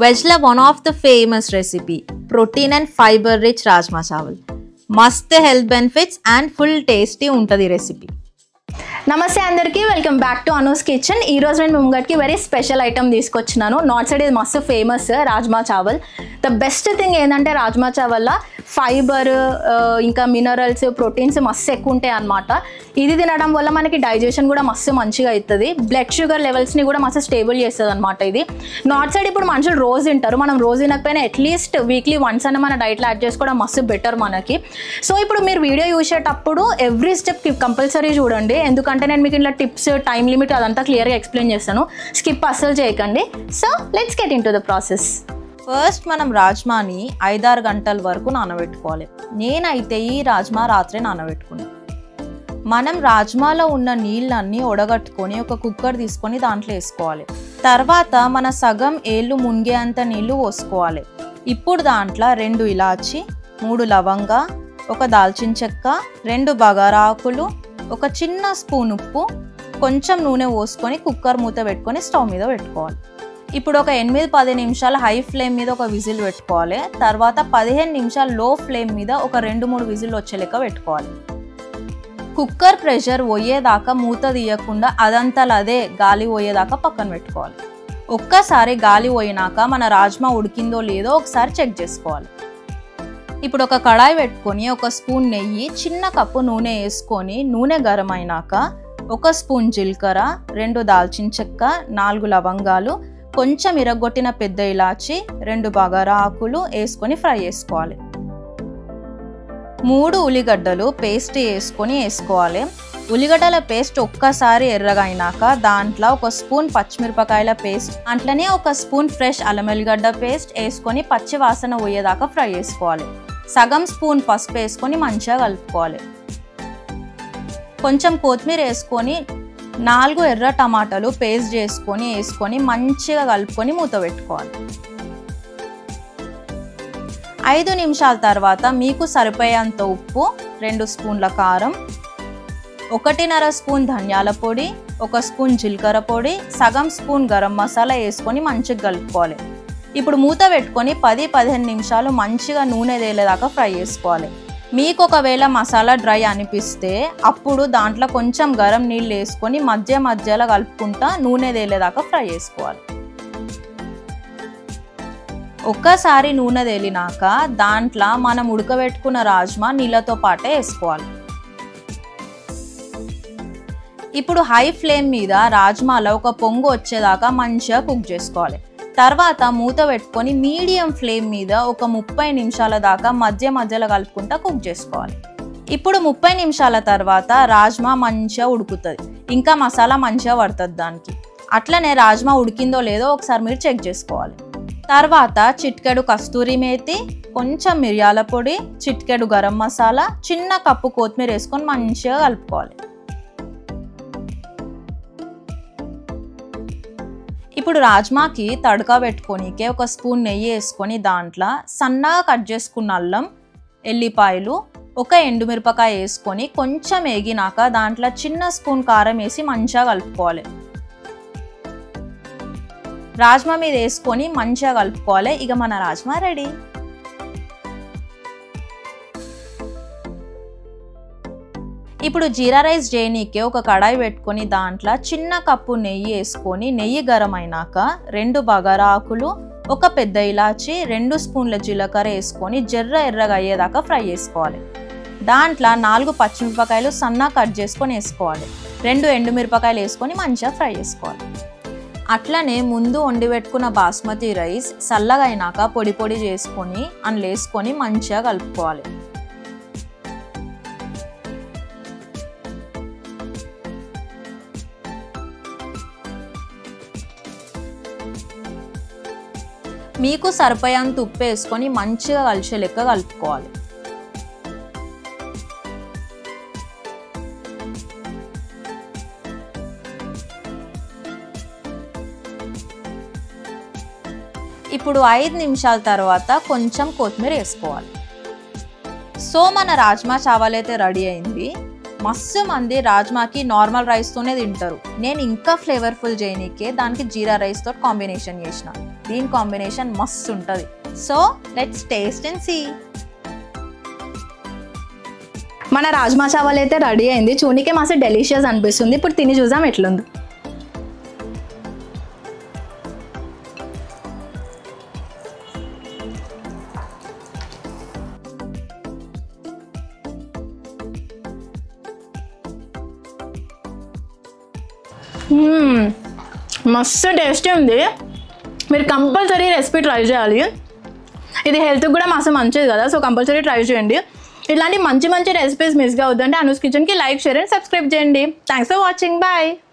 Vegla one of the famous recipe, protein and fiber rich rajma chawal. Must health benefits and full tasty untadi recipe. నమస్తే అందరికీ welcome back to Anu's kitchen. ఈ రోజు నేను ముంగట్కి very special item తీసుకొచ్చినాను. North side ఇది మస్తు famous rajma chawal. The best thing ఏంటంటే రాజ్మా చావల్లో ఫైబర్ ఇంకా మినరల్స్ ప్రోటీన్స్ మస్తు ఎక్కువ ఉంటాయి అన్నమాట. ఇది తినడం వల్ల మనకి డైజెషన్ కూడా మస్తు మంచిగా అవుతుంది. బ్లడ్ షుగర్ లెవెల్స్ని కూడా మస్తు స్టేబుల్ చేస్తుంది అనమాట. ఇది నార్త్ సైడ్ ఇప్పుడు మనుషులు రోజు తింటారు, మనం రోజు తినకపోయినా అట్లీస్ట్ వీక్లీ వన్స్ అన్న మన డైట్లో యాడ్ చేసుకోవడం మస్తు బెటర్ మనకి. సో ఇప్పుడు మీరు వీడియో చూసేటప్పుడు ఎవ్రీ స్టెప్ కంపల్సరీ చూడండి, ఎందుకంటే నేను మీకు ఇలా టిప్స్ టైం లిమిట్ అదంతా క్లియర్గా ఎక్స్ప్లెయిన్ చేస్తాను. స్కిప్ అస్సలు చేయకండి. So let's get in to the process. First మనం రాజ్మాని 5-6 గంటల వరకు నానబెట్టుకోవాలి. నేనైతే ఈ రాజ్మా రాత్రి నానబెట్టుకున్నాను. మనం రాజ్మాలో ఉన్న నీళ్ళన్నీ ఒడగట్టుకొని ఒక కుక్కర్ తీసుకొని దాంట్లో వేసుకోవాలి. తర్వాత మన సగం ఏళ్ళు మునిగే అంత నీళ్లు పోసుకోవాలి. ఇప్పుడు దాంట్లో 2 ఇలాచి, 3 లవంగా, 1 దాల్చిన చెక్క, 2 బగారా ఆకులు, ఒక చిన్న స్పూన్ ఉప్పు, కొంచెం నూనె పోసుకొని కుక్కర్ మూత పెట్టుకొని స్టవ్ మీద పెట్టుకోవాలి. ఇప్పుడు ఒక 8-10 నిమిషాలు హై ఫ్లేమ్ మీద ఒక విజిల్ పెట్టుకోవాలి. తర్వాత 15 నిమిషాలు లో ఫ్లేమ్ మీద ఒక 2-3 విజిల్ వచ్చే లెక్క పెట్టుకోవాలి. కుక్కర్ ప్రెషర్ పోయేదాకా మూత తీయకుండా అదంతలా అదే గాలి పోయేదాకా పక్కన పెట్టుకోవాలి. ఒక్కసారి గాలి పోయినాక మన రాజ్మా ఉడికిందో లేదో ఒకసారి చెక్ చేసుకోవాలి. ఇప్పుడు ఒక కడాయి పెట్టుకొని 1 స్పూన్ నెయ్యి, చిన్న కప్పు నూనె వేసుకొని నూనె గరం అయినాక 1 స్పూన్ జీలకర్ర, 2 దాల్చిన చెక్క, 4 లవంగాలు, కొంచెం ఇరగొట్టిన పెద్ద ఇలాచి, 2 బగారా ఆకులు వేసుకొని ఫ్రై చేసుకోవాలి. 3 ఉల్లిగడ్డలు పేస్ట్ వేసుకోవాలి. ఉల్లిగడ్డల పేస్ట్ ఒక్కసారి ఎర్రగా అయినాక దాంట్లో 1 స్పూన్ పచ్చిమిరపకాయల పేస్ట్, అట్లనే 1 స్పూన్ ఫ్రెష్ అల్లం వెల్లిగడ్డ పేస్ట్ వేసుకొని పచ్చి వాసన పోయేదాకా ఫ్రై చేసుకోవాలి. సగం స్పూన్ పసుపు వేసుకొని మంచిగా కలుపుకోవాలి. కొంచెం కొత్తిమీర వేసుకొని 4 ఎర్ర టమాటాలు పేస్ట్ వేసుకొని మంచిగా కలుపుకొని మూత పెట్టుకోవాలి. 5 నిమిషాల తర్వాత మీకు సరిపోయేంత ఉప్పు, 2 స్పూన్ల కారం, 1.5 స్పూన్ ధనియాల పొడి, 1 స్పూన్ జీలకర్ర పొడి, సగం స్పూన్ గరం మసాలా వేసుకొని మంచిగా కలుపుకోవాలి. ఇప్పుడు మూత పెట్టుకొని 10-15 నిమిషాలు మంచిగా నూనె తేలేదాకా ఫ్రై చేసుకోవాలి. మీకు ఒకవేళ మసాలా డ్రై అనిపిస్తే అప్పుడు దాంట్లో కొంచెం గరం నీళ్ళు వేసుకొని మధ్యలో కలుపుకుంటా నూనె తేలేదాకా ఫ్రై చేసుకోవాలి. ఒక్కసారి నూనె తేలినాక దాంట్లో మనం ఉడకబెట్టుకున్న రాజ్మా నీళ్ళతో పాటే వేసుకోవాలి. ఇప్పుడు హై ఫ్లేమ్ మీద రాజ్మాలో ఒక పొంగు వచ్చేదాకా మంచిగా కుక్ చేసుకోవాలి. తర్వాత మూత పెట్టుకొని మీడియం ఫ్లేమ్ మీద ఒక 30 నిమిషాల దాకా మధ్యలో కలుపుకుంటా కుక్ చేసుకోవాలి. ఇప్పుడు 30 నిమిషాల తర్వాత రాజ్మా మంచిగా ఉడుకుతుంది, ఇంకా మసాలా మంచిగా పడుతుంది దానికి. అట్లనే రాజ్మా ఉడికిందో లేదో ఒకసారి మీరు చెక్ చేసుకోవాలి. తర్వాత చిటికెడు కస్తూరి మేతి, కొంచెం మిరియాల పొడి, చిటికెడు గరం మసాలా, చిన్న కప్పు కొత్తిమీర వేసుకొని మంచిగా కలుపుకోవాలి. ఇప్పుడు రాజ్మాకి తడకా పెట్టుకోనికే 1 స్పూన్ నెయ్యి వేసుకొని దాంట్లో సన్నగా కట్ చేసుకున్న అల్లం, ఎల్లిపాయలు, 1 ఎండుమిరపకాయ వేసుకొని కొంచెం వేగినాక దాంట్లో చిన్న స్పూన్ కారం వేసి మంచిగా కలుపుకోవాలి. రాజ్మా మీద వేసుకొని మంచిగా కలుపుకోవాలి. ఇక మన రాజ్మా రెడీ. ఇప్పుడు జీరా రైస్ చేయనీకే ఒక కడాయి పెట్టుకొని దాంట్లో చిన్న కప్పు నెయ్యి వేసుకొని నెయ్యి గరం అయినాక 2 బగారా ఆకులు, 1 పెద్ద ఇలాచి, 2 స్పూన్ల జీలకర్ర వేసుకొని ఎర్రగా అయ్యేదాకా ఫ్రై చేసుకోవాలి. దాంట్లో 4 పచ్చిమిరపకాయలు సన్నగా కట్ చేసుకొని వేసుకోవాలి. 2 ఎండుమిరపకాయలు వేసుకొని మంచిగా ఫ్రై చేసుకోవాలి. అట్లనే ముందు వండి పెట్టుకున్న బాస్మతి రైస్ చల్లగా అయినాక పొడి చేసుకొని అందులో వేసుకొని మంచిగా కలుపుకోవాలి. మీకు సరిపోయేంత ఉప్పు వేసుకొని మంచిగా కలిసే లెక్క కలుపుకోవాలి. ఇప్పుడు 5 నిమిషాల తర్వాత కొంచెం కొత్తిమీర వేసుకోవాలి. సో మన రాజ్మా చావల్ అయితే రెడీ అయింది. మస్తు మంది రాజ్మాకి నార్మల్ రైస్తోనే తింటారు. నేను ఇంకా ఫ్లేవర్ఫుల్ చేయనీకే దానికి జీరా రైస్తో కాంబినేషన్ చేసిన. దీని కాంబినేషన్ మస్తు ఉంటుంది. So let's taste and see. మన రాజ్మా చావల్ అయితే రెడీ అయింది. చూనికే మస్తు డెలిషియస్ అనిపిస్తుంది. ఇప్పుడు తిని చూద్దాం ఎట్లుంది. మస్తు టేస్టీ ఉంది. మీరు కంపల్సరీ రెసిపీ ట్రై చేయాలి. ఇది హెల్త్కి కూడా మస్తు మంచిది కదా, సో కంపల్సరీ ట్రై చేయండి. ఇలాంటి మంచి మంచి రెసిపీస్ మిస్ కావద్దంటే అనూస్ కిచెన్కి లైక్, షేర్ అండ్ సబ్స్క్రైబ్ చేయండి. Thanks for watching. బాయ్.